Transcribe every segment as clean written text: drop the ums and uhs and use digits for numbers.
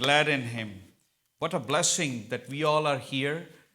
glad in him. What a blessing that we all are here.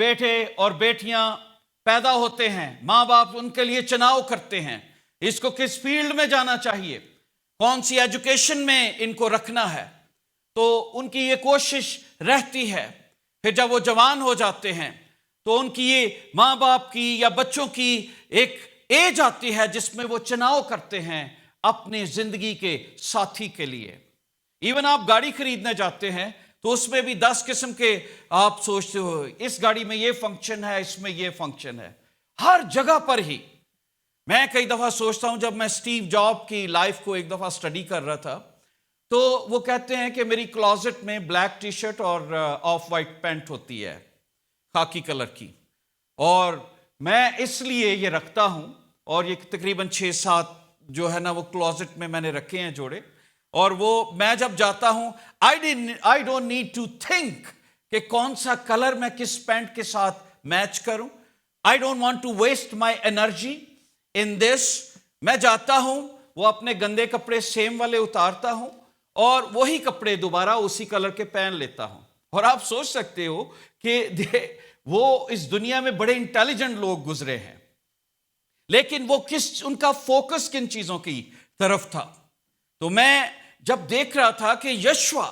بیٹے اور بیٹیاں پیدا ہوتے ہیں، ماں باپ ان کے لیے چناؤ کرتے ہیں، اس کو کس فیلڈ میں جانا چاہیے، کون سی ایجوکیشن میں ان کو رکھنا ہے، تو ان کی یہ کوشش رہتی ہے۔ پھر جب وہ جوان ہو جاتے ہیں تو ان کی یہ ماں باپ کی یا بچوں کی ایک ایج آتی ہے جس میں وہ چناؤ کرتے ہیں اپنی زندگی کے ساتھی کے لیے۔ ایون آپ گاڑی خریدنے جاتے ہیں تو اس میں بھی 10 قسم کے آپ سوچتے ہو، اس گاڑی میں یہ فنکشن ہے، اس میں یہ فنکشن ہے، ہر جگہ پر ہی۔ میں کئی دفعہ سوچتا ہوں، جب میں سٹیو جاب کی لائف کو ایک دفعہ سٹڈی کر رہا تھا تو وہ کہتے ہیں کہ میری کلازٹ میں بلیک ٹی شرٹ اور آف وائٹ پینٹ ہوتی ہے، خاکی کلر کی، اور میں اس لیے یہ رکھتا ہوں، اور یہ تقریباً 6-7 جو ہے نا وہ کلازٹ میں نے رکھے ہیں جوڑے، اور وہ میں جب جاتا ہوں I don't need to think کہ کون سا کلر میں کس پینٹ کے ساتھ میچ کروں، I don't want to waste my energy in this. میں جاتا ہوں، وہ اپنے گندے کپڑے سیم والے اتارتا ہوں اور وہی کپڑے دوبارہ اسی کلر کے پہن لیتا ہوں۔ اور آپ سوچ سکتے ہو کہ وہ اس دنیا میں بڑے انٹیلیجنٹ لوگ گزرے ہیں، لیکن وہ ان کا فوکس کن چیزوں کی طرف تھا۔ تو میں جب دیکھ رہا تھا کہ یشوع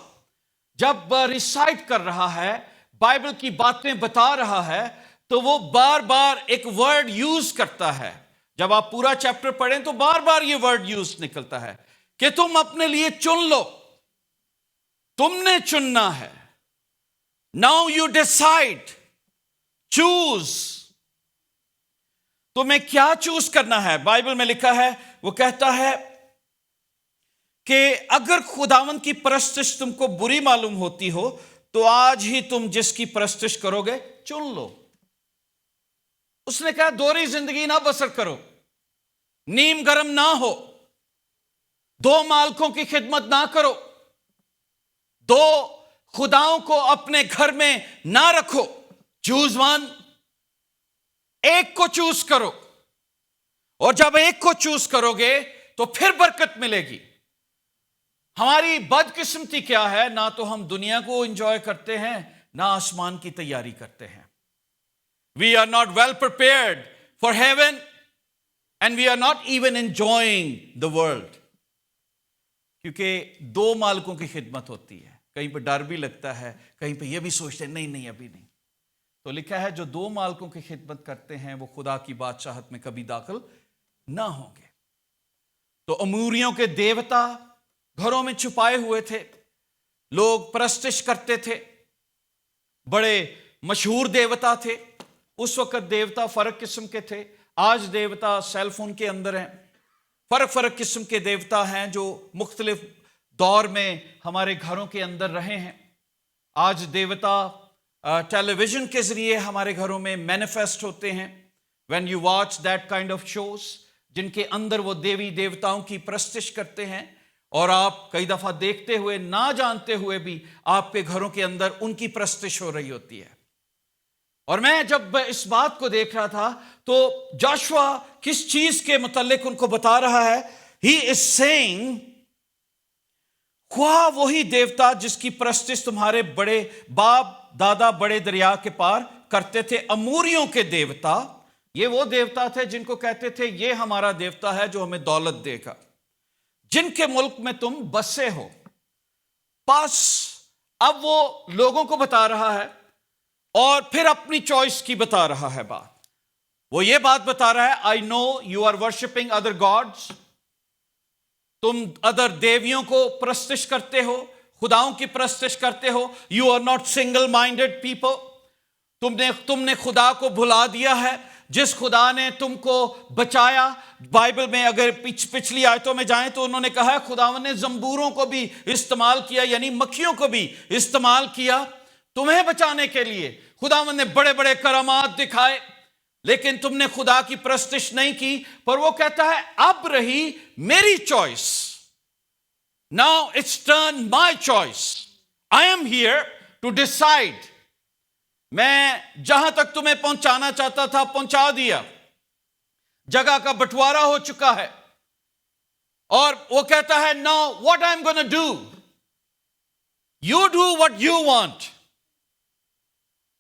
جب ریسائٹ کر رہا ہے، بائبل کی باتیں بتا رہا ہے، تو وہ بار بار ایک ورڈ یوز کرتا ہے۔ جب آپ پورا چیپٹر پڑھیں تو بار بار یہ ورڈ یوز نکلتا ہے کہ تم اپنے لیے چن لو، تم نے چننا ہے۔ ناؤ یو ڈیسائیڈ، چوز، تمہیں کیا چوز کرنا ہے۔ بائبل میں لکھا ہے، وہ کہتا ہے کہ اگر خداوند کی پرستش تم کو بری معلوم ہوتی ہو تو آج ہی تم جس کی پرستش کرو گے چن لو۔ اس نے کہا دوہری زندگی نہ بسر کرو، نیم گرم نہ ہو، 2 مالکوں کی خدمت نہ کرو، 2 خداؤں کو اپنے گھر میں نہ رکھو، چوز ون، ایک کو چوز کرو، اور جب ایک کو چوز کرو گے تو پھر برکت ملے گی۔ ہماری بدقسمتی کیا ہے، نہ تو ہم دنیا کو انجوائے کرتے ہیں نہ آسمان کی تیاری کرتے ہیں۔ We are not well prepared for heaven and we are not even enjoying the world۔ کیونکہ 2 مالکوں کی خدمت ہوتی ہے، کہیں پہ ڈر بھی لگتا ہے، کہیں پہ یہ بھی سوچتے ہیں نہیں ابھی نہیں۔ تو لکھا ہے جو 2 مالکوں کی خدمت کرتے ہیں وہ خدا کی بادشاہت میں کبھی داخل نہ ہوں گے۔ تو اموریوں کے دیوتا گھروں میں چھپائے ہوئے تھے، لوگ پرستش کرتے تھے، بڑے مشہور دیوتا تھے۔ اس وقت دیوتا فرق قسم کے تھے، آج دیوتا سیل فون کے اندر ہیں، فرق قسم کے دیوتا ہیں جو مختلف دور میں ہمارے گھروں کے اندر رہے ہیں۔ آج دیوتا ٹیلی ویژن کے ذریعے ہمارے گھروں میں مینیفیسٹ ہوتے ہیں۔ when you watch that kind of shows جن کے اندر وہ دیوی دیوتاؤں کی پرستش کرتے ہیں، اور آپ کئی دفعہ دیکھتے ہوئے نہ جانتے ہوئے بھی آپ کے گھروں کے اندر ان کی پرستش ہو رہی ہوتی ہے۔ اور میں جب اس بات کو دیکھ رہا تھا تو جاشوا کس چیز کے متعلق ان کو بتا رہا ہے، ہی از سیئنگ، خواہ وہی دیوتا جس کی پرستش تمہارے بڑے باپ دادا بڑے دریا کے پار کرتے تھے، اموریوں کے دیوتا، یہ وہ دیوتا تھے جن کو کہتے تھے یہ ہمارا دیوتا ہے جو ہمیں دولت دے گا، جن کے ملک میں تم بسے ہو۔ بس اب وہ لوگوں کو بتا رہا ہے اور پھر اپنی چوائس کی بتا رہا ہے بات۔ وہ یہ بات بتا رہا ہے، I know you are worshipping other gods, تم ادر دیویوں کو پرستش کرتے ہو، خداؤں کی پرستش کرتے ہو، you are not single minded people, تم نے خدا کو بھلا دیا ہے جس خدا نے تم کو بچایا۔ بائبل میں اگر پچھلی آیتوں میں جائیں تو انہوں نے کہا ہے خداوند نے زنبوروں کو بھی استعمال کیا، یعنی مکھیوں کو بھی استعمال کیا تمہیں بچانے کے لیے۔ خداوند نے بڑے بڑے کرامات دکھائے لیکن تم نے خدا کی پرستش نہیں کی۔ پر وہ کہتا ہے اب رہی میری choice, now it's turn my choice, I am here to decide. میں جہاں تک تمہیں پہنچانا چاہتا تھا پہنچا دیا، جگہ کا بٹوارا ہو چکا ہے۔ اور وہ کہتا ہے now what I am gonna do, you do what you want.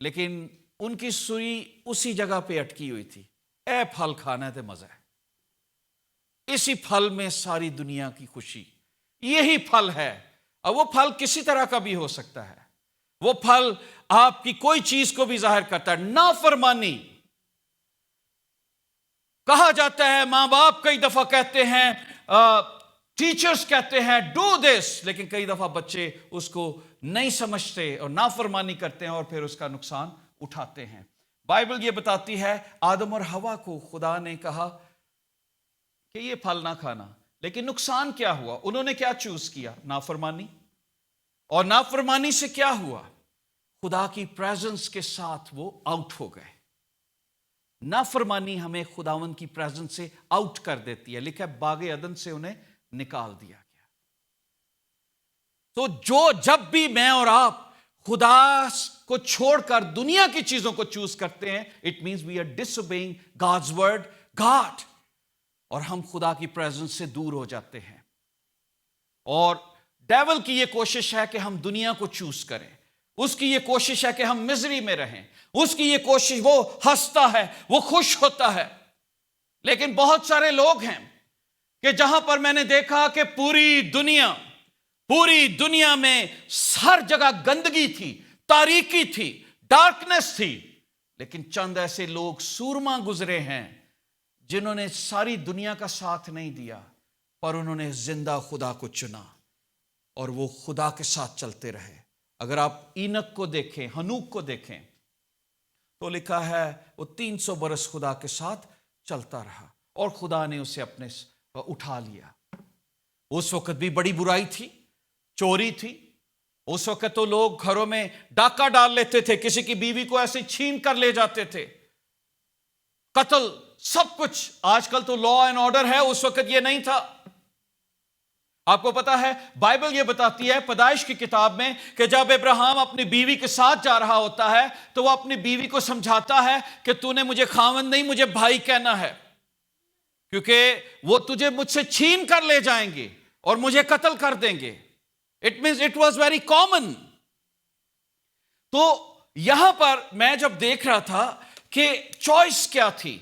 لیکن ان کی سوئی اسی جگہ پہ اٹکی ہوئی تھی. اے پھل کھانا ہے تو مزہ ہے، اسی پھل میں ساری دنیا کی خوشی، یہی پھل ہے. اور وہ پھل کسی طرح کا بھی ہو سکتا ہے. وہ پھل آپ کی کوئی چیز کو بھی ظاہر کرتا ہے. نافرمانی کہا جاتا ہے، ماں باپ کئی دفعہ کہتے ہیں، ٹیچرز کہتے ہیں ڈو دس، لیکن کئی دفعہ بچے اس کو نہیں سمجھتے اور نافرمانی کرتے ہیں اور پھر اس کا نقصان اٹھاتے ہیں. بائبل یہ بتاتی ہے آدم اور حوا کو خدا نے کہا کہ یہ پھل نہ کھانا، لیکن نقصان کیا ہوا؟ انہوں نے کیا چوز کیا؟ نافرمانی. اور نافرمانی سے کیا ہوا؟ خدا کی پریزنس کے ساتھ وہ آؤٹ ہو گئے. نافرمانی ہمیں خداوند کی پریزنس سے آؤٹ کر دیتی ہے. لکھا ہے باغ عدن سے انہیں نکال دیا گیا. تو جب بھی میں اور آپ خدا کو چھوڑ کر دنیا کی چیزوں کو چوز کرتے ہیں، it means we are disobeying God's word, God, اور ہم خدا کی پریزنس سے دور ہو جاتے ہیں. اور ڈیول کی یہ کوشش ہے کہ ہم دنیا کو چوز کریں. اس کی یہ کوشش ہے کہ ہم مزری میں رہیں. اس کی یہ کوشش، وہ ہنستا ہے، وہ خوش ہوتا ہے. لیکن بہت سارے لوگ ہیں کہ جہاں پر میں نے دیکھا کہ پوری دنیا میں ہر جگہ گندگی تھی، تاریکی تھی، ڈارکنس تھی، لیکن چند ایسے لوگ سورما گزرے ہیں جنہوں نے ساری دنیا کا ساتھ نہیں دیا، پر انہوں نے زندہ خدا کو چنا اور وہ خدا کے ساتھ چلتے رہے. اگر آپ اینک کو دیکھیں، ہنوک کو دیکھیں، تو لکھا ہے وہ 300 برس خدا کے ساتھ چلتا رہا اور خدا نے اسے اپنے اٹھا لیا. اس وقت بھی بڑی برائی تھی، چوری تھی. اس وقت تو لوگ گھروں میں ڈاکہ ڈال لیتے تھے، کسی کی بیوی کو ایسے چھین کر لے جاتے تھے، قتل، سب کچھ. آج کل تو لا اینڈ آرڈر ہے، اس وقت یہ نہیں تھا. آپ کو پتا ہے بائبل یہ بتاتی ہے پیدائش کی کتاب میں کہ جب ابراہیم اپنی بیوی کے ساتھ جا رہا ہوتا ہے تو وہ اپنی بیوی کو سمجھاتا ہے کہ تو نے مجھے خاوند نہیں، مجھے بھائی کہنا ہے، کیونکہ وہ تجھے مجھ سے چھین کر لے جائیں گے اور مجھے قتل کر دیں گے. It means it was very common. تو یہاں پر میں جب دیکھ رہا تھا کہ چوائس کیا تھی،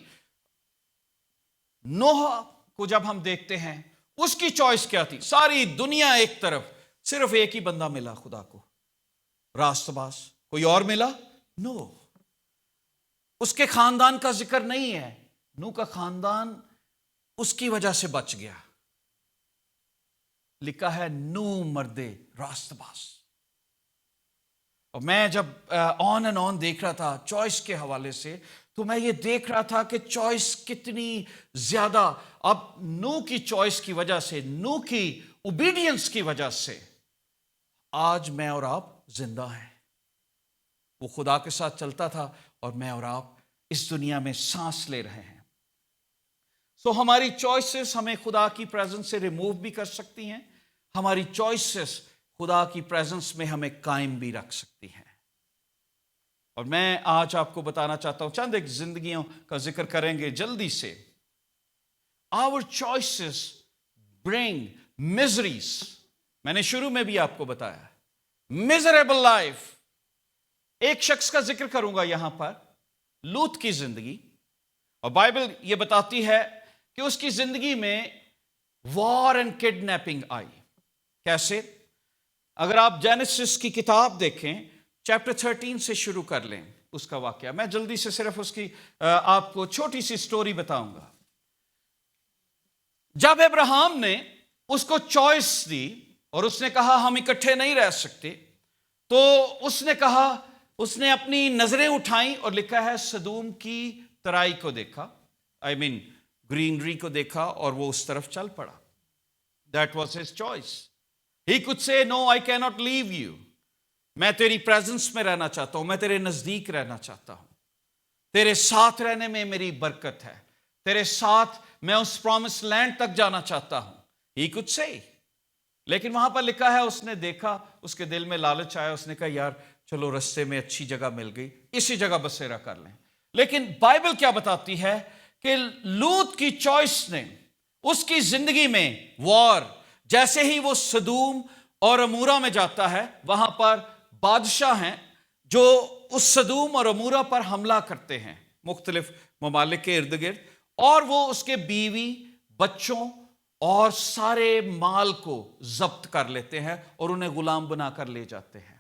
نوح کو جب ہم دیکھتے ہیں اس کی چوائس کیا تھی. ساری دنیا ایک طرف، صرف ایک ہی بندہ ملا خدا کو، راست باز. کوئی اور ملا؟ نو. اس کے خاندان کا ذکر نہیں ہے. نو کا خاندان اس کی وجہ سے بچ گیا. لکھا ہے نو مردے راست باز. اور میں جب آن اینڈ آن دیکھ رہا تھا چوائس کے حوالے سے، تو میں یہ دیکھ رہا تھا کہ چوائس کتنی زیادہ. اب نو کی چوائس کی وجہ سے، نو کی اوبیڈینس کی وجہ سے آج میں اور آپ زندہ ہیں. وہ خدا کے ساتھ چلتا تھا اور میں اور آپ اس دنیا میں سانس لے رہے ہیں. سو ہماری چوائسز ہمیں خدا کی پریزنس سے ریموو بھی کر سکتی ہیں، ہماری چوائسز خدا کی پریزنس میں ہمیں قائم بھی رکھ سکتی ہیں. اور میں آج آپ کو بتانا چاہتا ہوں، چند ایک زندگیوں کا ذکر کریں گے جلدی سے. Our choices bring miseries. میں نے شروع میں بھی آپ کو بتایا miserable life. ایک شخص کا ذکر کروں گا یہاں پر، لوط کی زندگی. اور بائبل یہ بتاتی ہے کہ اس کی زندگی میں وار اینڈ کڈنیپنگ آئی. کیسے؟ اگر آپ جینیسس کی کتاب دیکھیں، چیپٹر 13 سے شروع کر لیں اس کا واقعہ. میں جلدی سے صرف اس کی آپ کو چھوٹی سی سٹوری بتاؤں گا. جب ابراہیم نے اس کو چوائس دی اور اس نے کہا ہم اکٹھے نہیں رہ سکتے، تو اس نے کہا، اس نے اپنی نظریں اٹھائیں اور لکھا ہے سدوم کی ترائی کو دیکھا، گرینری کو دیکھا اور وہ اس طرف چل پڑا. That was his choice. He could say, no, I cannot leave you. میں تیری پریزنس میں رہنا چاہتا ہوں، میں تیرے نزدیک رہنا چاہتا ہوں، تیرے ساتھ رہنے میں میری برکت ہے، تیرے ساتھ میں اس پرومس لینڈ تک جانا چاہتا ہوں. He could say. لیکن وہاں پر لکھا ہے اس نے دیکھا، اس کے دل میں لالچ آیا، اس نے کہا یار چلو رستے میں اچھی جگہ مل گئی، اسی جگہ بسیرا کر لیں. لیکن بائبل کیا بتاتی ہے کہ لوط کی چوائس نے اس کی زندگی میں وار. جیسے ہی وہ سدوم اور امورا میں جاتا ہے، وہاں پر بادشاہ ہیں جو اس سدوم اور عمورہ پر حملہ کرتے ہیں مختلف ممالک کے ارد گرد، اور وہ اس کے بیوی، بچوں اور سارے مال کو ضبط کر لیتے ہیں اور انہیں غلام بنا کر لے جاتے ہیں۔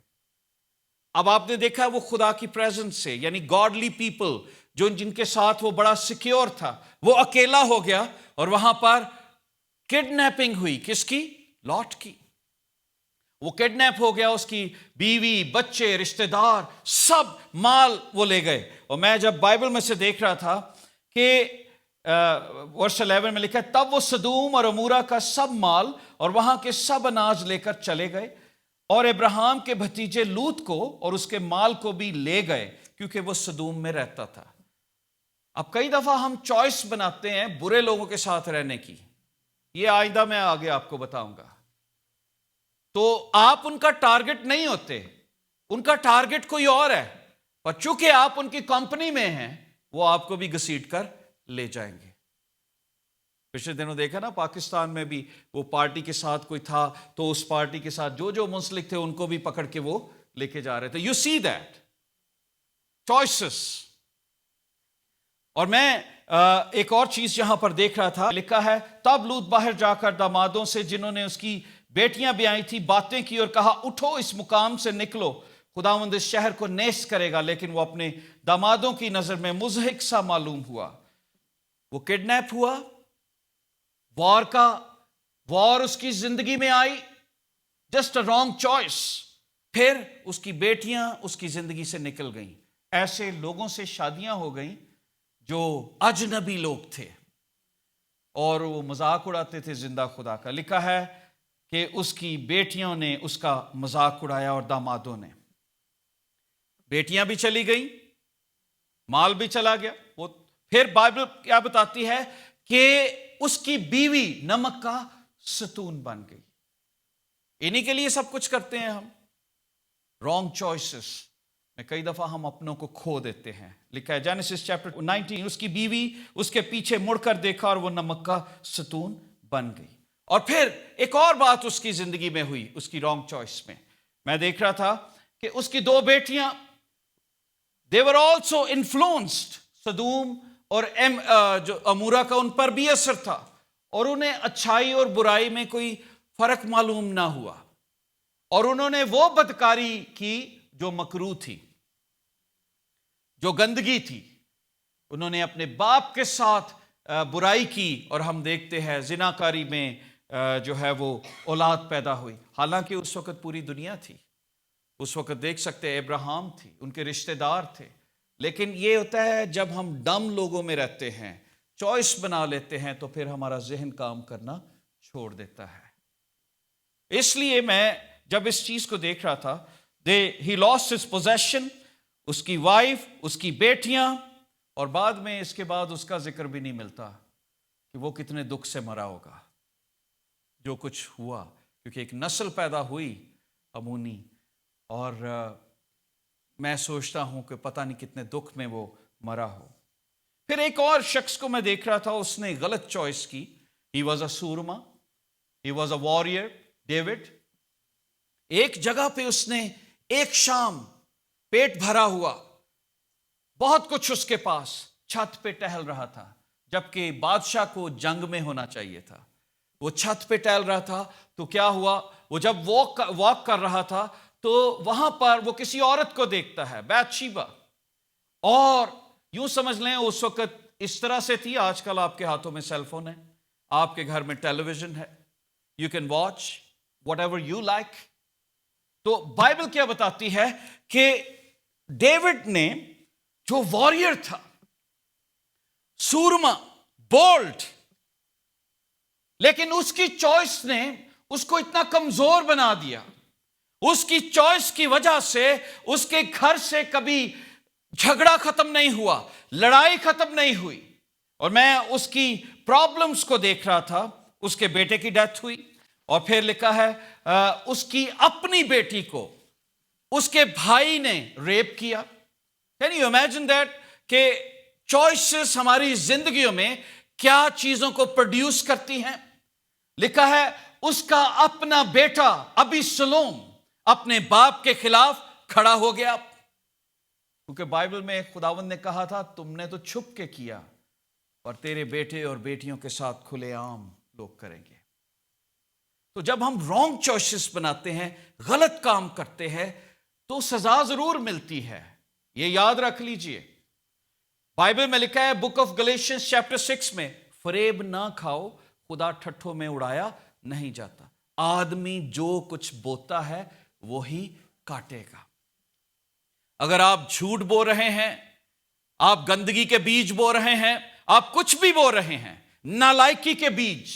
اب آپ نے دیکھا وہ خدا کی پریزنس سے، یعنی گاڈلی پیپل جو جن کے ساتھ وہ بڑا سیکیور تھا، وہ اکیلا ہو گیا اور وہاں پر کڈنیپنگ ہوئی۔ کس کی؟ لاٹ کی۔ وہ کڈنیپ ہو گیا، اس کی بیوی، بچے، رشتہ دار، سب مال وہ لے گئے۔ اور میں جب بائبل میں سے دیکھ رہا تھا کہ ورس 11 میں لکھا ہے تب وہ سدوم اور عمورہ کا سب مال اور وہاں کے سب اناج لے کر چلے گئے اور ابراہیم کے بھتیجے لوط کو اور اس کے مال کو بھی لے گئے، کیونکہ وہ سدوم میں رہتا تھا۔ اب کئی دفعہ ہم چوائس بناتے ہیں برے لوگوں کے ساتھ رہنے کی، یہ آئندہ میں آگے آپ کو بتاؤں گا۔ تو آپ ان کا ٹارگٹ نہیں ہوتے، ان کا ٹارگٹ کوئی اور ہے، اور چونکہ آپ ان کی کمپنی میں ہیں وہ آپ کو بھی گھسیٹ کر لے جائیں گے۔ پچھلے دنوں دیکھا نا پاکستان میں بھی وہ پارٹی کے ساتھ کوئی تھا تو اس پارٹی کے ساتھ جو منسلک تھے ان کو بھی پکڑ کے وہ لے کے جا رہے تھے۔ You see that choices. اور میں ایک اور چیز یہاں پر دیکھ رہا تھا، لکھا ہے تب لوط باہر جا کر دامادوں سے جنہوں نے اس کی بیٹیاں بھی آئی تھی باتیں کی اور کہا اٹھو اس مقام سے نکلو، خداوند اس شہر کو نیست کرے گا۔ لیکن وہ اپنے دامادوں کی نظر میں مضحک سا معلوم ہوا۔ وہ کڈنیپ ہوا، وار اس کی زندگی میں آئی، جسٹ اے رانگ چوائس، پھر اس کی بیٹیاں اس کی زندگی سے نکل گئیں۔ ایسے لوگوں سے شادیاں ہو گئیں جو اجنبی لوگ تھے اور وہ مذاق اڑاتے تھے زندہ خدا کا۔ لکھا ہے کہ اس کی بیٹیوں نے اس کا مذاق اڑایا اور دامادوں نے۔ بیٹیاں بھی چلی گئیں، مال بھی چلا گیا۔ وہ پھر بائبل کیا بتاتی ہے کہ اس کی بیوی نمک کا ستون بن گئی۔ انہی کے لیے سب کچھ کرتے ہیں ہم، رانگ چوائسز میں کئی دفعہ ہم اپنوں کو کھو دیتے ہیں۔ لکھا ہے جینیسس چیپٹر 19 اس کی بیوی اس کے پیچھے مڑ کر دیکھا اور وہ نمک کا ستون بن گئی۔ اور پھر ایک اور بات اس کی زندگی میں ہوئی، اس کی رانگ چوائس میں میں دیکھ رہا تھا کہ اس کی دو بیٹیاں they were also influenced، Sodom اور جو عمورہ کا ان پر بھی اثر تھا، اور انہیں اچھائی اور برائی میں کوئی فرق معلوم نہ ہوا، اور انہوں نے وہ بدکاری کی جو مکروہ تھی، جو گندگی تھی۔ انہوں نے اپنے باپ کے ساتھ برائی کی، اور ہم دیکھتے ہیں زناکاری میں جو ہے وہ اولاد پیدا ہوئی، حالانکہ اس وقت پوری دنیا تھی۔ اس وقت دیکھ سکتے ابراہیم تھی، ان کے رشتہ دار تھے۔ لیکن یہ ہوتا ہے جب ہم ڈم لوگوں میں رہتے ہیں، چوائس بنا لیتے ہیں، تو پھر ہمارا ذہن کام کرنا چھوڑ دیتا ہے۔ اس لیے میں جب اس چیز کو دیکھ رہا تھا، he lost his possession، اس کی وائف، اس کی بیٹیاں، اور بعد میں اس کے بعد اس کا ذکر بھی نہیں ملتا کہ وہ کتنے دکھ سے مرا ہوگا جو کچھ ہوا، کیونکہ ایک نسل پیدا ہوئی امونی، اور میں سوچتا ہوں کہ پتہ نہیں کتنے دکھ میں وہ مرا ہو۔ پھر ایک اور شخص کو میں دیکھ رہا تھا، اس نے غلط چوائس کی۔ He was a Surma, he was a warrior, David. ایک جگہ پہ اس نے ایک شام پیٹ بھرا ہوا، بہت کچھ اس کے پاس، چھت پہ ٹہل رہا تھا، جبکہ بادشاہ کو جنگ میں ہونا چاہیے تھا۔ وہ چھت پہ ٹہل رہا تھا تو کیا ہوا، وہ جب واک کر رہا تھا تو وہاں پر وہ کسی عورت کو دیکھتا ہے، بیت شیبہ، اور یوں سمجھ لیں اس وقت اس طرح سے تھی، آج کل آپ کے ہاتھوں میں سیل فون ہے، آپ کے گھر میں ٹیلی ویژن ہے، you can watch what ever you like. تو بائبل کیا بتاتی ہے کہ ڈیوڈ نے جو واریر تھا، سورما، بولڈ، لیکن اس کی چوائس نے اس کو اتنا کمزور بنا دیا۔ اس کی چوائس کی وجہ سے اس کے گھر سے کبھی جھگڑا ختم نہیں ہوا، لڑائی ختم نہیں ہوئی، اور میں اس کی پرابلمز کو دیکھ رہا تھا۔ اس کے بیٹے کی ڈیتھ ہوئی، اور پھر لکھا ہے اس کی اپنی بیٹی کو اس کے بھائی نے ریپ کیا۔ کین یو امیجن دیٹ کہ چوائسز ہماری زندگیوں میں کیا چیزوں کو پروڈیوس کرتی ہیں۔ لکھا ہے اس کا اپنا بیٹا ابی سلوم اپنے باپ کے خلاف کھڑا ہو گیا، کیونکہ بائبل میں خداوند نے کہا تھا تم نے تو چھپ کے کیا اور تیرے بیٹے اور بیٹیوں کے ساتھ کھلے عام لوگ کریں گے۔ تو جب ہم رانگ چوائسز بناتے ہیں، غلط کام کرتے ہیں، تو سزا ضرور ملتی ہے، یہ یاد رکھ لیجئے۔ بائبل میں لکھا ہے بک آف گلیشینز چیپٹر 6 میں، فریب نہ کھاؤ، خدا ٹھٹھوں میں اڑایا نہیں جاتا۔ آدمی جو کچھ بوتا ہے وہی کاٹے گا۔ اگر آپ جھوٹ بول رہے ہیں، آپ گندگی کے بیج بو رہے ہیں، آپ کچھ بھی بو رہے ہیں، نالائکی کے بیج،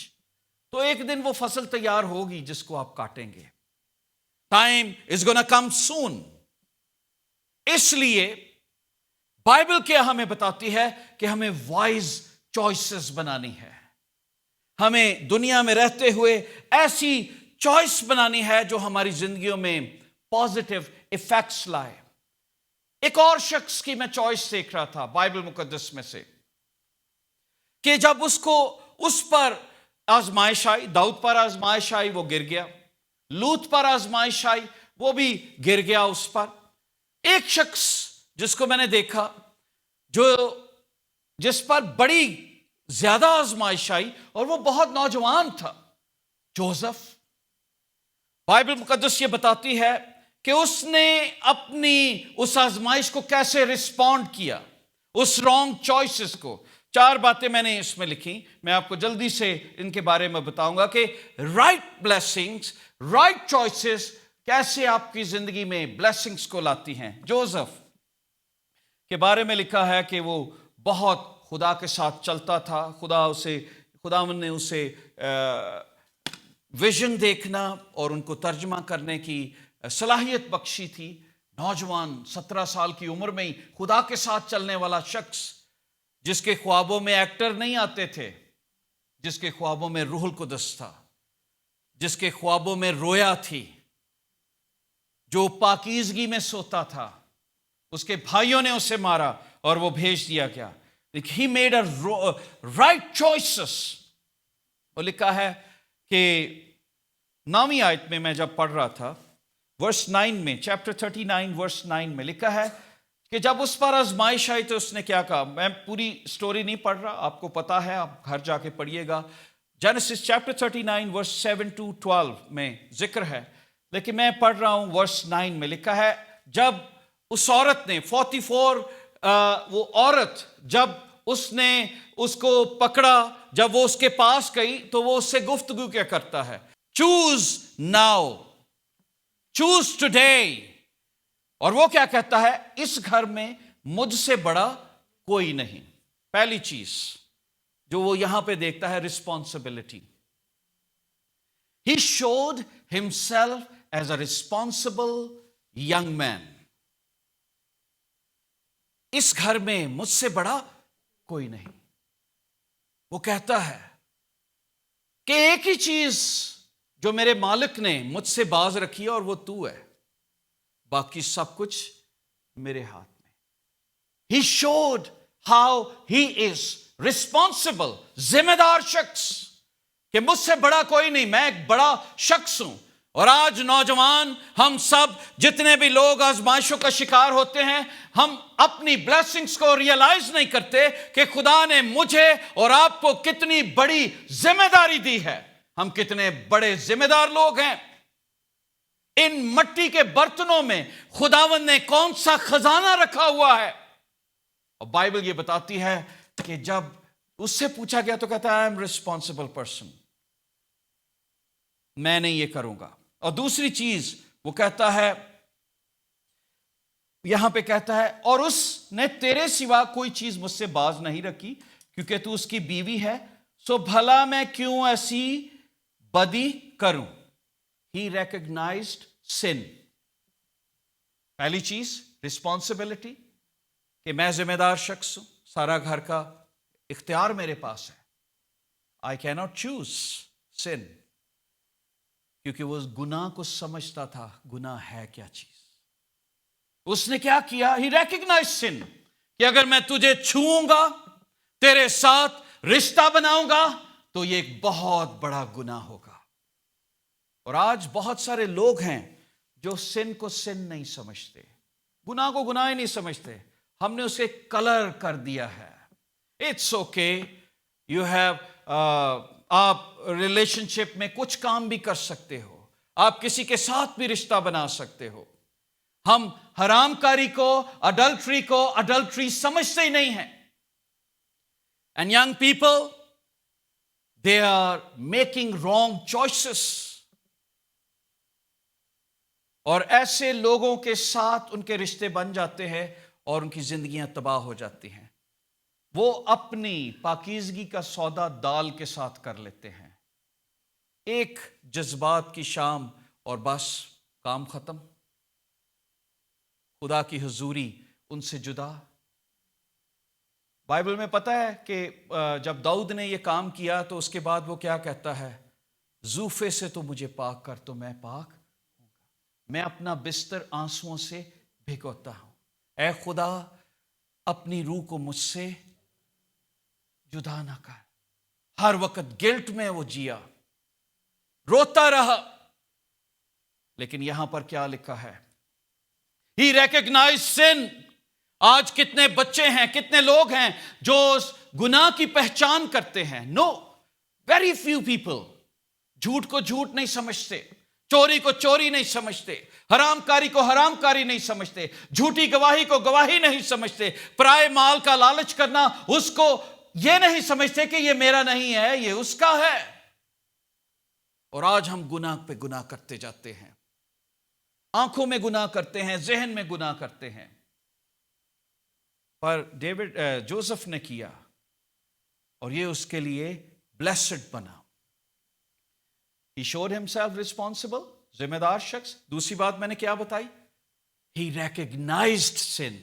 تو ایک دن وہ فصل تیار ہوگی جس کو آپ کاٹیں گے۔ ٹائم از گونا کم سون۔ اس لیے بائبل کیا ہمیں بتاتی ہے کہ ہمیں وائز چوائسز بنانی ہے۔ ہمیں دنیا میں رہتے ہوئے ایسی چوائس بنانی ہے جو ہماری زندگیوں میں پازیٹیو ایفیکٹس لائے۔ ایک اور شخص کی میں چوائس دیکھ رہا تھا بائبل مقدس میں سے، کہ جب اس پر آزمائش آئی، داؤد پر آزمائش آئی، وہ گر گیا۔ لوط پر آزمائش آئی، وہ بھی گر گیا اس پر۔ ایک شخص جس کو میں نے دیکھا، جس پر بڑی زیادہ آزمائش آئی اور وہ بہت نوجوان تھا، جوزف۔ بائبل مقدس یہ بتاتی ہے کہ اس نے اپنی اس آزمائش کو کیسے رسپونڈ کیا، اس رانگ چوائسز کو۔ 4 باتیں میں نے اس میں لکھی، میں آپ کو جلدی سے ان کے بارے میں بتاؤں گا کہ رائٹ بلیسنگز، رائٹ چوائسز کیسے آپ کی زندگی میں بلیسنگز کو لاتی ہیں۔ جوزف کے بارے میں لکھا ہے کہ وہ بہت خدا کے ساتھ چلتا تھا، خداوند نے اسے ویژن دیکھنا اور ان کو ترجمہ کرنے کی صلاحیت بخشی تھی۔ نوجوان 17 سال کی عمر میں ہی خدا کے ساتھ چلنے والا شخص، جس کے خوابوں میں ایکٹر نہیں آتے تھے، جس کے خوابوں میں روح القدس تھا، جس کے خوابوں میں رویا تھی، جو پاکیزگی میں سوتا تھا۔ اس کے بھائیوں نے اسے مارا اور وہ بھیج دیا گیا۔ He made a right choices۔ وہ لکھا ہے کہ 9ویں آیت میں جب پڑھ رہا تھا، ورس 9 میں، چیپٹر 39 ورس 9 میں لکھا ہے کہ جب اس پر آزمائش آئی تو اس نے کیا کہا۔ میں پوری سٹوری نہیں پڑھ رہا، آپ کو پتا ہے، آپ گھر جا کے پڑھیے گا۔ جینیسس چیپٹر 39 ورس 7 to 12 میں ذکر ہے، لیکن میں پڑھ رہا ہوں ورس 9 میں لکھا ہے، جب اس عورت نے 44 وہ عورت جب اس نے اس کو پکڑا، جب وہ اس کے پاس گئی تو وہ اس سے گفتگو کیا کرتا ہے، چوز ناؤ، چوز ٹوڈے۔ اور وہ کیا کہتا ہے، اس گھر میں مجھ سے بڑا کوئی نہیں۔ پہلی چیز جو وہ یہاں پہ دیکھتا ہے، responsibility. He showed himself as a responsible young man۔ اس گھر میں مجھ سے بڑا کوئی نہیں۔ وہ کہتا ہے کہ ایک ہی چیز جو میرے مالک نے مجھ سے باز رکھی ہے اور وہ تو ہے، باقی سب کچھ میرے ہاتھ میں۔ He showed how he is responsible، ذمہ دار شخص، کہ مجھ سے بڑا کوئی نہیں، میں ایک بڑا شخص ہوں۔ اور آج نوجوان، ہم سب جتنے بھی لوگ آزمائشوں کا شکار ہوتے ہیں، ہم اپنی بلیسنگز کو ریئلائز نہیں کرتے کہ خدا نے مجھے اور آپ کو کتنی بڑی ذمہ داری دی ہے۔ ہم کتنے بڑے ذمہ دار لوگ ہیں۔ ان مٹی کے برتنوں میں خداوند نے کون سا خزانہ رکھا ہوا ہے۔ اور بائبل یہ بتاتی ہے کہ جب اس سے پوچھا گیا تو کہتا ہے I am responsible person، میں نہیں یہ کروں گا۔ اور دوسری چیز وہ کہتا ہے، یہاں پہ کہتا ہے، اور اس نے تیرے سوا کوئی چیز مجھ سے باز نہیں رکھی کیونکہ تو اس کی بیوی ہے، سو بھلا میں کیوں ایسی بدی کروں۔ He recognized sin۔ پہلی چیز رسپانسبلٹی، کہ میں ذمہ دار شخص ہوں، سارا گھر کا اختیار میرے پاس ہے۔ I cannot choose sin، کیونکہ وہ گناہ کو سمجھتا تھا، گناہ ہے کیا چیز۔ اس نے کیا کیا، He recognized sin، کہ اگر میں تجھے چھوؤں گا، تیرے ساتھ رشتہ بناؤں گا تو یہ ایک بہت بڑا گناہ ہوگا۔ اور آج بہت سارے لوگ ہیں جو سن کو سن نہیں سمجھتے، گناہ کو گناہ ہی نہیں سمجھتے, ہم نے اسے کلر کر دیا ہے. اٹس اوکے, یو ہیو, آپ ریلیشن شپ میں کچھ کام بھی کر سکتے ہو, آپ کسی کے ساتھ بھی رشتہ بنا سکتے ہو. ہم حرام کاری کو, اڈلٹری سمجھتے ہی نہیں ہیں. And young people, they are making wrong choices. اور ایسے لوگوں کے ساتھ ان کے رشتے بن جاتے ہیں اور ان کی زندگیاں تباہ ہو جاتی ہیں. وہ اپنی پاکیزگی کا سودا دال کے ساتھ کر لیتے ہیں. ایک جذبات کی شام اور بس کام ختم. خدا کی حضوری ان سے جدا. بائبل میں پتہ ہے کہ جب داؤد نے یہ کام کیا تو اس کے بعد وہ کیا کہتا ہے؟ زوفے سے تو مجھے پاک کر تو میں پاک ہوں گا. میں اپنا بستر آنسوؤں سے بھگوتا ہوں. اے خدا, اپنی روح کو مجھ سے جدا نہ کر. ہر وقت گلٹ میں وہ جیا, روتا رہا. لیکن یہاں پر کیا لکھا ہے؟ He recognized sin. آج کتنے بچے ہیں, کتنے لوگ ہیں جو گناہ کی پہچان کرتے ہیں؟ نو, ویری فیو پیپل. جھوٹ کو جھوٹ نہیں سمجھتے, چوری کو چوری نہیں سمجھتے, حرام کاری کو حرام کاری نہیں سمجھتے, جھوٹی گواہی کو گواہی نہیں سمجھتے, پرائے مال کا لالچ کرنا اس کو یہ نہیں سمجھتے کہ یہ میرا نہیں ہے, یہ اس کا ہے. اور آج ہم گناہ پہ گناہ کرتے جاتے ہیں. آنکھوں میں گناہ کرتے ہیں, ذہن میں گناہ کرتے ہیں. پر جوزف نے کیا اور یہ اس کے لیے بلیسڈ بنا. He showed himself responsible, ذمہ دار شخص. دوسری بات میں نے کیا بتائی؟ He recognized sin.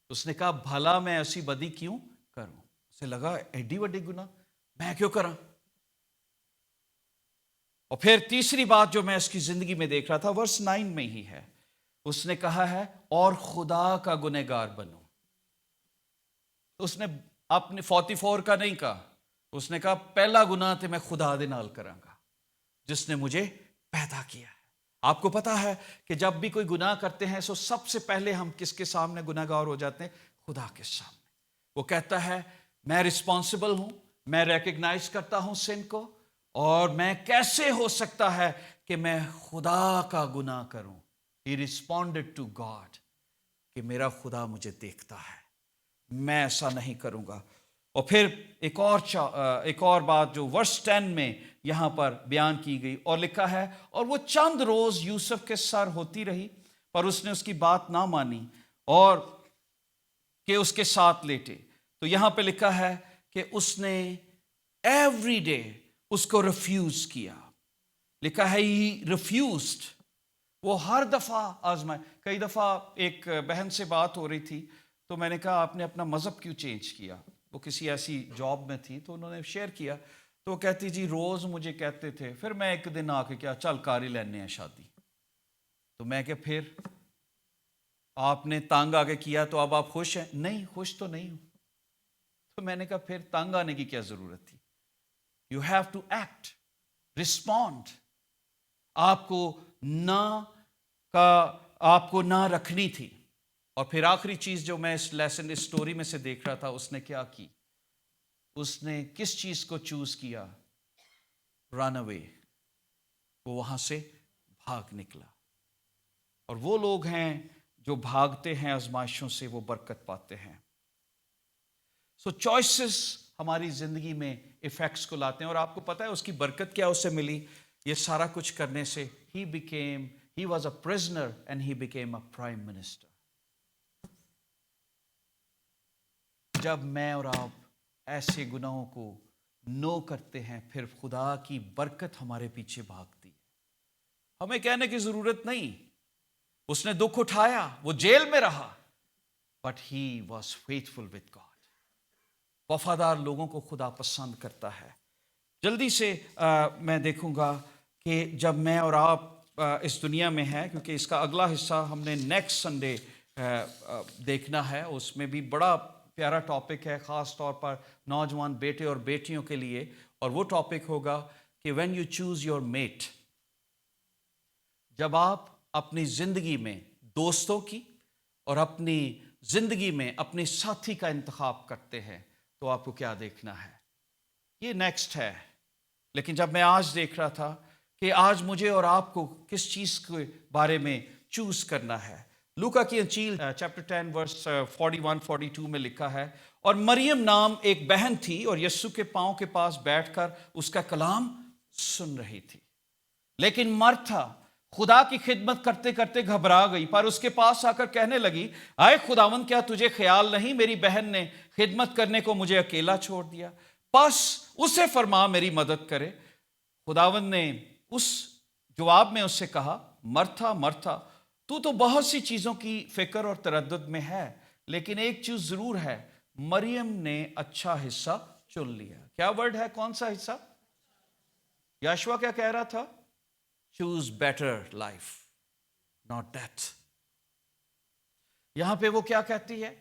اس نے کہا بھلا میں ایسی بدی کیوں کروں؟ اسے لگا ایڈی وڈی گناہ میں کیوں کراں. اور پھر تیسری بات جو میں اس کی زندگی میں دیکھ رہا تھا, ورس 9 میں ہی ہے. اس نے کہا ہے اور خدا کا گنہگار بنو. اس نے اپنے 44 کا نہیں کہا, اس نے کہا پہلا گناہ تے میں خدا دے نال کراں گا جس نے مجھے پیدا کیا ہے. آپ کو پتا ہے کہ جب بھی کوئی گناہ کرتے ہیں تو سب سے پہلے ہم کس کے سامنے گنہگار ہو جاتے ہیں؟ خدا کے سامنے. وہ کہتا ہے میں رسپانسبل ہوں, میں ریکگنائز کرتا ہوں سن کو, اور میں کیسے ہو سکتا ہے کہ میں خدا کا گناہ کروں. He responded to God کہ میرا خدا مجھے دیکھتا ہے, میں ایسا نہیں کروں گا. اور پھر ایک اور بات جو ورس 10 میں یہاں پر بیان کی گئی اور لکھا ہے, اور وہ چند روز یوسف کے سر ہوتی رہی پر اس نے اس کی بات نہ مانی اور کہ اس کے ساتھ لیٹے. تو یہاں پہ لکھا ہے کہ اس نے ایوری ڈے اس کو ریفیوز کیا. لکھا ہے ہی ریفیوزڈ. وہ ہر دفعہ آزمائے. کئی دفعہ ایک بہن سے بات ہو رہی تھی تو میں نے کہا آپ نے اپنا مذہب کیوں چینج کیا؟ وہ کسی ایسی جاب میں تھی تو انہوں نے شیئر کیا, تو وہ کہتی جی روز مجھے کہتے تھے, پھر میں ایک دن آ کے کیا چل کر ہی لینے ہیں شادی. تو میں کہ پھر آپ نے تانگ آ کے کیا تو اب آپ خوش ہیں؟ نہیں, خوش تو نہیں ہوں. تو میں نے کہا پھر تانگ آنے کی کیا ضرورت تھی؟ You have to act, respond. آپ کو نہ رکھنی تھی. اور پھر آخری چیز جو میں اس لیسن اس سٹوری میں سے دیکھ رہا تھا, اس نے کیا کی؟ اس نے کس چیز کو چوز کیا؟ رن اوے. وہ وہاں سے بھاگ نکلا. اور وہ لوگ ہیں جو بھاگتے ہیں آزمائشوں سے, وہ برکت پاتے ہیں. سو چوائسز ہماری زندگی میں ایفیکٹس کو لاتے ہیں, اور آپ کو پتا ہے اس کی برکت کیا اسے ملی یہ سارا کچھ کرنے سے؟ he was a prisoner and he became a prime minister. جب میں اور آپ ایسے گناہوں کو نو کرتے ہیں پھر خدا کی برکت ہمارے پیچھے بھاگتی ہے. ہمیں کہنے کی ضرورت نہیں, اس نے دکھ اٹھایا, وہ جیل میں رہا, but he was faithful with God. وفادار لوگوں کو خدا پسند کرتا ہے. جلدی سے میں دیکھوں گا کہ جب میں اور آپ اس دنیا میں ہیں, کیونکہ اس کا اگلا حصہ ہم نے نیکسٹ سنڈے دیکھنا ہے, اس میں بھی بڑا پیارا ٹاپک ہے خاص طور پر نوجوان بیٹے اور بیٹیوں کے لیے, اور وہ ٹاپک ہوگا کہ when you choose your mate. جب آپ اپنی زندگی میں دوستوں کی اور اپنی زندگی میں اپنے ساتھی کا انتخاب کرتے ہیں تو آپ کو کیا دیکھنا ہے؟ یہ نیکسٹ ہے. لیکن جب میں آج دیکھ رہا تھا کہ آج مجھے اور آپ کو کس چیز کے بارے میں چوز کرنا ہے، لوکا کی انجیل چیپٹر 10 ورس 41-42 میں لکھا ہے، اور مریم نام ایک بہن تھی اور یسوع کے پاؤں کے پاس بیٹھ کر اس کا کلام سن رہی تھی. لیکن مرتھا خدا کی خدمت کرتے کرتے گھبرا گئی، پر اس کے پاس آ کر کہنے لگی، آئے خداوند، کیا تجھے خیال نہیں میری بہن نے خدمت کرنے کو مجھے اکیلا چھوڑ دیا؟ پس اسے فرما میری مدد کرے. خداوند نے اس جواب میں اس سے کہا، مرتھا مرتھا، تو بہت سی چیزوں کی فکر اور تردد میں ہے، لیکن ایک چیز ضرور ہے، مریم نے اچھا حصہ چن لیا. کیا ورڈ ہے؟ کون سا حصہ؟ یاشوا کیا کہہ رہا تھا؟ Choose better life not death. یہاں پہ وہ کیا کہتی ہے؟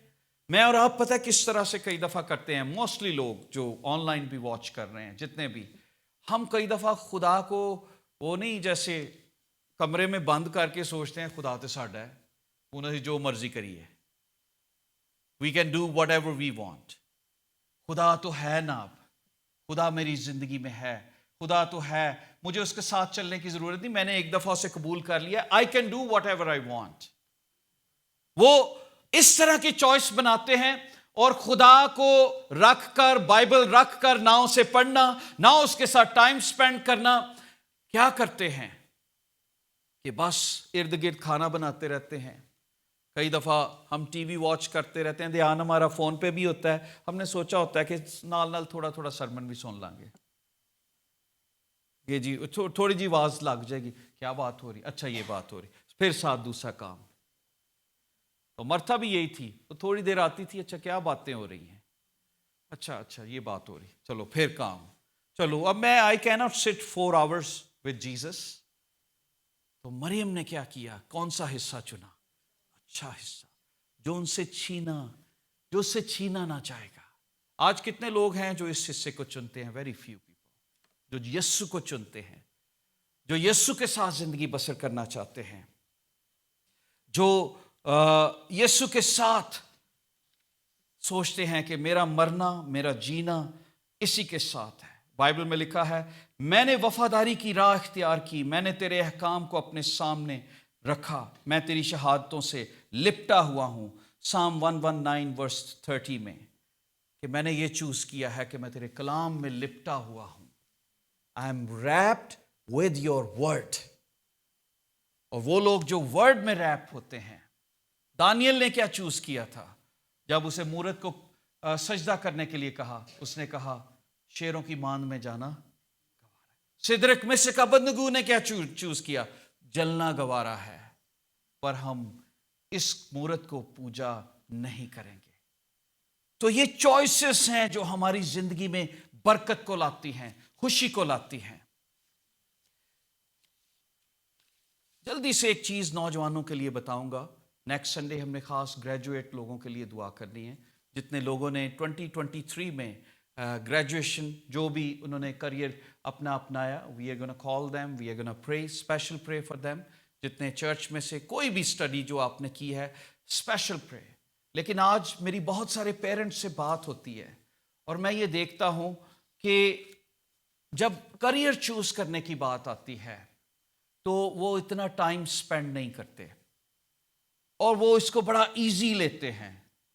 میں اور آپ پتہ کس طرح سے کئی دفعہ کرتے ہیں، موسٹلی لوگ جو آن لائن بھی واچ کر رہے ہیں، جتنے بھی، ہم کئی دفعہ خدا کو وہ نہیں جیسے کمرے میں بند کر کے سوچتے ہیں خدا تو ساڈا ہے، انہیں جو مرضی کریے، we can do whatever we want. خدا تو ہے نا، اب خدا میری زندگی میں ہے، خدا تو ہے، مجھے اس کے ساتھ چلنے کی ضرورت نہیں، میں نے ایک دفعہ اسے قبول کر لیا، I can do what ever I want. وہ اس طرح کی چوائس بناتے ہیں، اور خدا کو رکھ کر، بائبل رکھ کر، نہ اسے پڑھنا، نہ اس کے ساتھ ٹائم سپینڈ کرنا، کیا کرتے ہیں کہ بس ارد گرد کھانا بناتے رہتے ہیں. کئی دفعہ ہم ٹی وی واچ کرتے رہتے ہیں، دھیان ہمارا فون پہ بھی ہوتا ہے، ہم نے سوچا ہوتا ہے کہ نال نال تھوڑا تھوڑا سرمن بھی سن لیں گے، یہ جی تھوڑی جی آواز لگ جائے گی، کیا بات ہو رہی، اچھا یہ بات ہو رہی، پھر ساتھ دوسرا کام. تو مرتھا بھی یہی تھی، وہ تھوڑی دیر آتی تھی، اچھا کیا باتیں ہو رہی ہیں، اچھا یہ بات ہو رہی، چلو پھر کام، چلو اب میں آئی کی ناٹ سٹ 4 hours with جیسس. تو مریم نے کیا کیا؟ کون سا حصہ چنا؟ اچھا حصہ، جو ان سے چھینا، جو اس سے چھینا نہ چاہے گا. آج کتنے لوگ ہیں جو اس حصے کو چنتے ہیں؟ ویری فیو پیپل، جو یسوع کو چنتے ہیں، جو یسوع کے ساتھ زندگی بسر کرنا چاہتے ہیں، جو یسوع کے ساتھ سوچتے ہیں کہ میرا مرنا، میرا جینا اسی کے ساتھ ہے. بائبل میں لکھا ہے، میں نے وفاداری کی راہ اختیار کی، میں نے تیرے احکام کو اپنے سامنے رکھا، میں تیری شہادتوں سے لپٹا ہوا ہوں. سام 119 ورس 30 میں کہ میں نے یہ چوز کیا ہے کہ میں تیرے کلام میں لپٹا ہوا ہوں. I am wrapped with your word. اور وہ لوگ جو ورڈ میں ریپ ہوتے ہیں، دانیل نے کیا چوز کیا تھا جب اسے مورت کو سجدہ کرنے کے لیے کہا؟ اس نے کہا شیروں کی ماند میں جانا گوارا ہے. سدرک مسک ابدنگو نے کیا چوز کیا؟ جلنا گوارا ہے، پر ہم اس مورت کو پوجا نہیں کریں گے. تو یہ چوائسز ہیں جو ہماری زندگی میں برکت کو لاتی ہیں، خوشی کو لاتی ہیں. جلدی سے ایک چیز نوجوانوں کے لیے بتاؤں گا. نیکسٹ سنڈے ہم نے خاص گریجویٹ لوگوں کے لیے دعا کرنی ہے، جتنے لوگوں نے 2023 میں گریجویشن جو بھی انہوں نے کریئر اپنا اپنایا. We are gonna call them, we are gonna pray, special pray for them. جتنے چرچ میں سے کوئی بھی اسٹڈی جو آپ نے کی ہے، اسپیشل پرے. لیکن آج میری بہت سارے پیرنٹس سے بات ہوتی ہے، اور میں یہ دیکھتا ہوں کہ جب کریئر چوز کرنے کی بات آتی ہے تو وہ اتنا ٹائم سپینڈ نہیں کرتے، اور وہ اس کو بڑا ایزی لیتے ہیں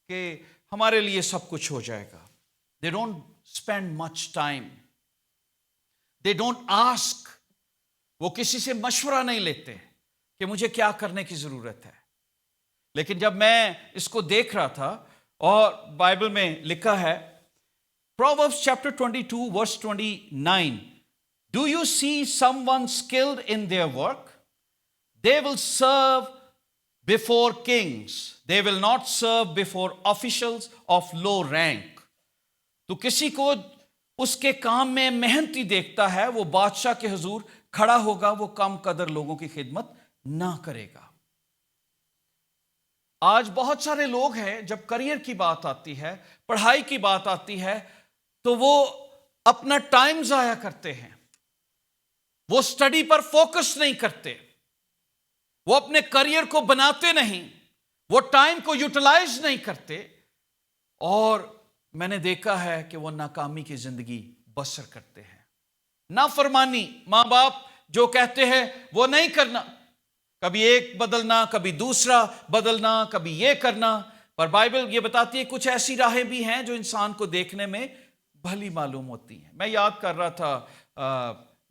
کہ ہمارے لیے سب کچھ ہو جائے گا. They don't spend much time, they don't ask. وہ کسی سے مشورہ نہیں لیتے کہ مجھے کیا کرنے کی ضرورت ہے. لیکن جب میں اس کو دیکھ رہا تھا، اور بائبل میں لکھا ہے Proverbs chapter 22 verse 29, do you see someone skilled in their work? They will serve before kings. They will not serve before officials of low rank. تو کسی کو اس کے کام میں محنتی دیکھتا ہے، وہ بادشاہ کے حضور کھڑا ہوگا، وہ کم قدر لوگوں کی خدمت نہ کرے گا. آج بہت سارے لوگ ہیں، جب کریئر کی بات آتی ہے، پڑھائی کی بات آتی ہے، تو وہ اپنا ٹائم ضائع کرتے ہیں. وہ سٹڈی پر فوکس نہیں کرتے، وہ اپنے کریئر کو بناتے نہیں، وہ ٹائم کو یوٹیلائز نہیں کرتے، اور میں نے دیکھا ہے کہ وہ ناکامی کی زندگی بسر کرتے ہیں۔ نافرمانی، ماں باپ جو کہتے ہیں وہ نہیں کرنا، کبھی ایک بدلنا، کبھی دوسرا بدلنا، کبھی یہ کرنا۔ پر بائبل یہ بتاتی ہے کچھ ایسی راہیں بھی ہیں جو انسان کو دیکھنے میں بھلی معلوم ہوتی ہیں۔ میں یاد کر رہا تھا،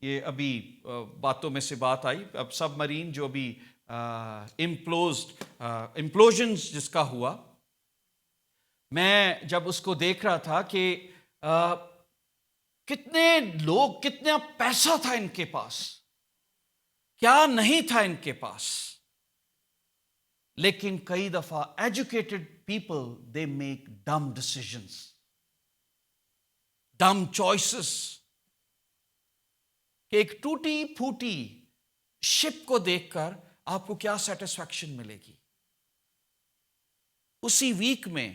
یہ ابھی باتوں میں سے بات آئی، اب سب مرین جو بھی امپلوژن جس کا ہوا، میں جب اس کو دیکھ رہا تھا کہ کتنے لوگ، کتنا پیسہ تھا ان کے پاس، کیا نہیں تھا ان کے پاس، لیکن کئی دفعہ educated people they make dumb decisions, dumb choices, کہ ایک ٹوٹی پھوٹی شپ کو دیکھ کر آپ کو کیا سیٹسفیکشن ملے گی۔ اسی ویک میں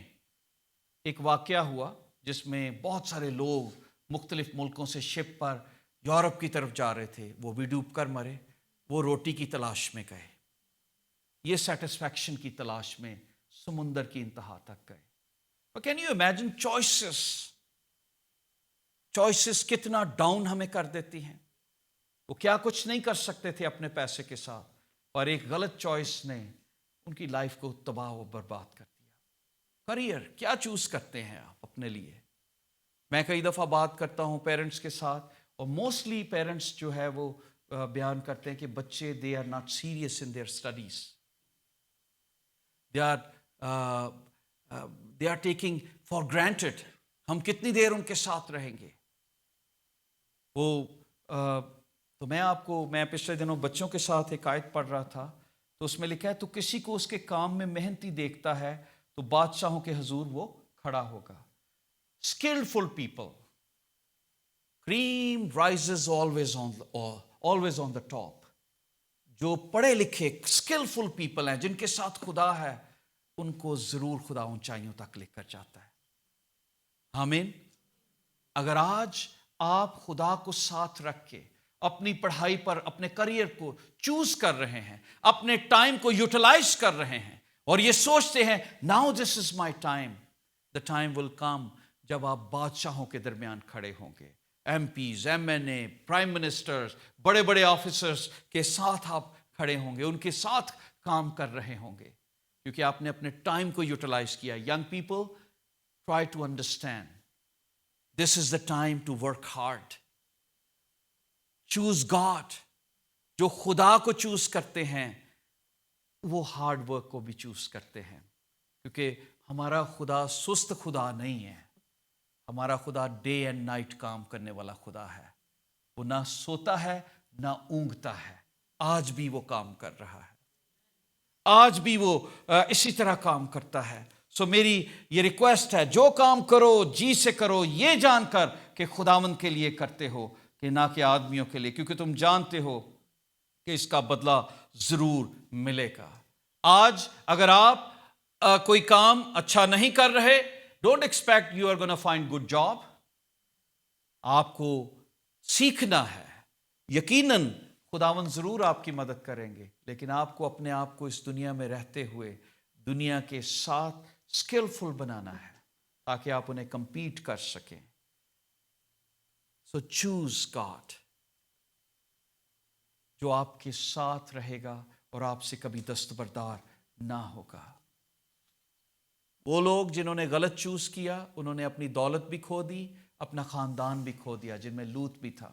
ایک واقعہ ہوا جس میں بہت سارے لوگ مختلف ملکوں سے شپ پر یورپ کی طرف جا رہے تھے، وہ بھی ڈوب کر مرے، وہ روٹی کی تلاش میں گئے، یہ سیٹسفیکشن کی تلاش میں سمندر کی انتہا تک گئے۔ اور کین یو امیجن چوائسز کتنا ڈاؤن ہمیں کر دیتی ہیں۔ وہ کیا کچھ نہیں کر سکتے تھے اپنے پیسے کے ساتھ، اور ایک غلط چوائس نے ان کی لائف کو تباہ و برباد کر دیا۔ کریئر کیا چوز کرتے ہیں آپ اپنے لیے؟ میں کئی دفعہ بات کرتا ہوں پیرنٹس کے ساتھ، اور موسٹلی پیرنٹس جو ہے وہ بیان کرتے ہیں کہ بچے they are not serious in their studies, they are taking for granted, ہم کتنی دیر ان کے ساتھ رہیں گے۔ تو میں پچھلے دنوں بچوں کے ساتھ ایک آیت پڑھ رہا تھا، تو اس میں لکھا ہے تو کسی کو اس کے کام میں محنتی دیکھتا ہے تو بادشاہوں کے حضور وہ کھڑا ہوگا۔ Skillful people, cream rises always on the top. جو پڑھے لکھے اسکلفل پیپل ہیں، جن کے ساتھ خدا ہے، ان کو ضرور خدا اونچائیوں تک لے کر جاتا ہے۔ آمین۔ اگر آج آپ خدا کو ساتھ رکھ کے اپنی پڑھائی پر، اپنے کریئر کو چوز کر رہے ہیں، اپنے ٹائم کو یوٹیلائز کر رہے ہیں، اور یہ سوچتے ہیں now this is my time, the time will come جب آپ بادشاہوں کے درمیان کھڑے ہوں گے، ایم پیز، M N A, prime ministers, بڑے بڑے آفیسرز کے ساتھ آپ کھڑے ہوں گے، ان کے ساتھ کام کر رہے ہوں گے، کیونکہ آپ نے اپنے ٹائم کو یوٹیلائز کیا۔ Young people, try to understand this is the time to work hard, choose God. جو خدا کو چوز کرتے ہیں وہ ہارڈ ورک کو بھی چوز کرتے ہیں، کیونکہ ہمارا خدا سست خدا نہیں ہے، ہمارا خدا ڈے اینڈ نائٹ کام کرنے والا خدا ہے۔ وہ نہ سوتا ہے نہ اونگتا ہے، آج بھی وہ کام کر رہا ہے، آج بھی وہ اسی طرح کام کرتا ہے۔ سو میری یہ ریکویسٹ ہے، جو کام کرو جی سے کرو، یہ جان کر کہ خداوند کے لیے کرتے ہو کہ نہ کہ آدمیوں کے لیے، کیونکہ تم جانتے ہو کہ اس کا بدلہ ضرور ملے گا۔ آج اگر آپ کوئی کام اچھا نہیں کر رہے، don't expect you are gonna find good job. آپ کو سیکھنا ہے، یقیناً خداوند ضرور آپ کی مدد کریں گے، لیکن آپ کو اپنے آپ کو اس دنیا میں رہتے ہوئے دنیا کے ساتھ اسکلفل بنانا ہے تاکہ آپ انہیں کمپیٹ کر سکیں۔ سو چوز گاڈ، جو آپ کے ساتھ رہے گا اور آپ سے کبھی دستبردار نہ ہوگا۔ وہ لوگ جنہوں نے غلط چوز کیا، انہوں نے اپنی دولت بھی کھو دی، اپنا خاندان بھی کھو دیا، جن میں لوط بھی تھا۔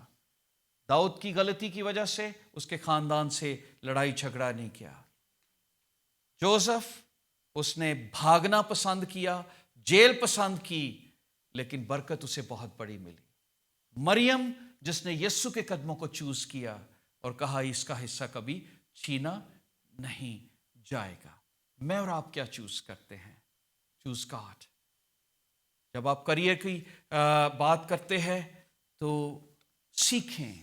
داؤد کی غلطی کی وجہ سے اس کے خاندان سے لڑائی جھگڑا نہیں کیا۔ جوزف، اس نے بھاگنا پسند کیا، جیل پسند کی، لیکن برکت اسے بہت بڑی ملی۔ مریم، جس نے یسوع کے قدموں کو چوز کیا اور کہا اس کا حصہ کبھی چھینا نہیں جائے گا۔ میں اور آپ کیا چوز کرتے ہیں؟ Choose God. جب آپ کریئر کی بات کرتے ہیں تو سیکھیں۔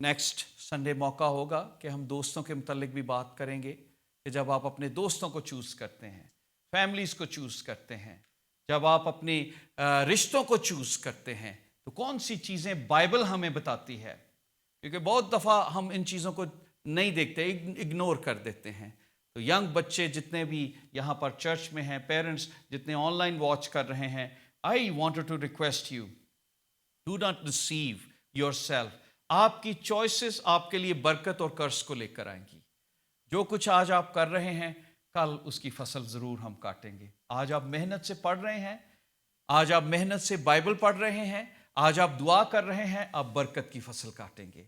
نیکسٹ سنڈے موقع ہوگا کہ ہم دوستوں کے متعلق بھی بات کریں گے، کہ جب آپ اپنے دوستوں کو چوز کرتے ہیں، فیملیز کو چوز کرتے ہیں، جب آپ اپنے رشتوں کو چوز کرتے ہیں، تو کون سی چیزیں بائبل ہمیں بتاتی ہے، کیونکہ بہت دفعہ ہم ان چیزوں کو نہیں دیکھتے، اگنور کر دیتے ہیں۔ تو ینگ بچے جتنے بھی یہاں پر چرچ میں ہیں، پیرنٹس جتنے آن لائن واچ کر رہے ہیں، I wanted to request you, do not deceive yourself. آپ کی چوائسز آپ کے لیے برکت اور کرس کو لے کر آئیں گی. جو کچھ آج آپ کر رہے ہیں، کل اس کی فصل ضرور ہم کاٹیں گے. آج آپ محنت سے پڑھ رہے ہیں، آج آپ محنت سے بائبل پڑھ رہے ہیں، آج آپ دعا کر رہے ہیں، آپ برکت کی فصل کاٹیں گے.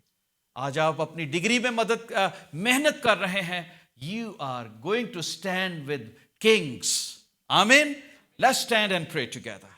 آج آپ اپنی ڈگری میں محنت کر رہے ہیں، you are going to stand with kings. آمین. Let's stand and pray together.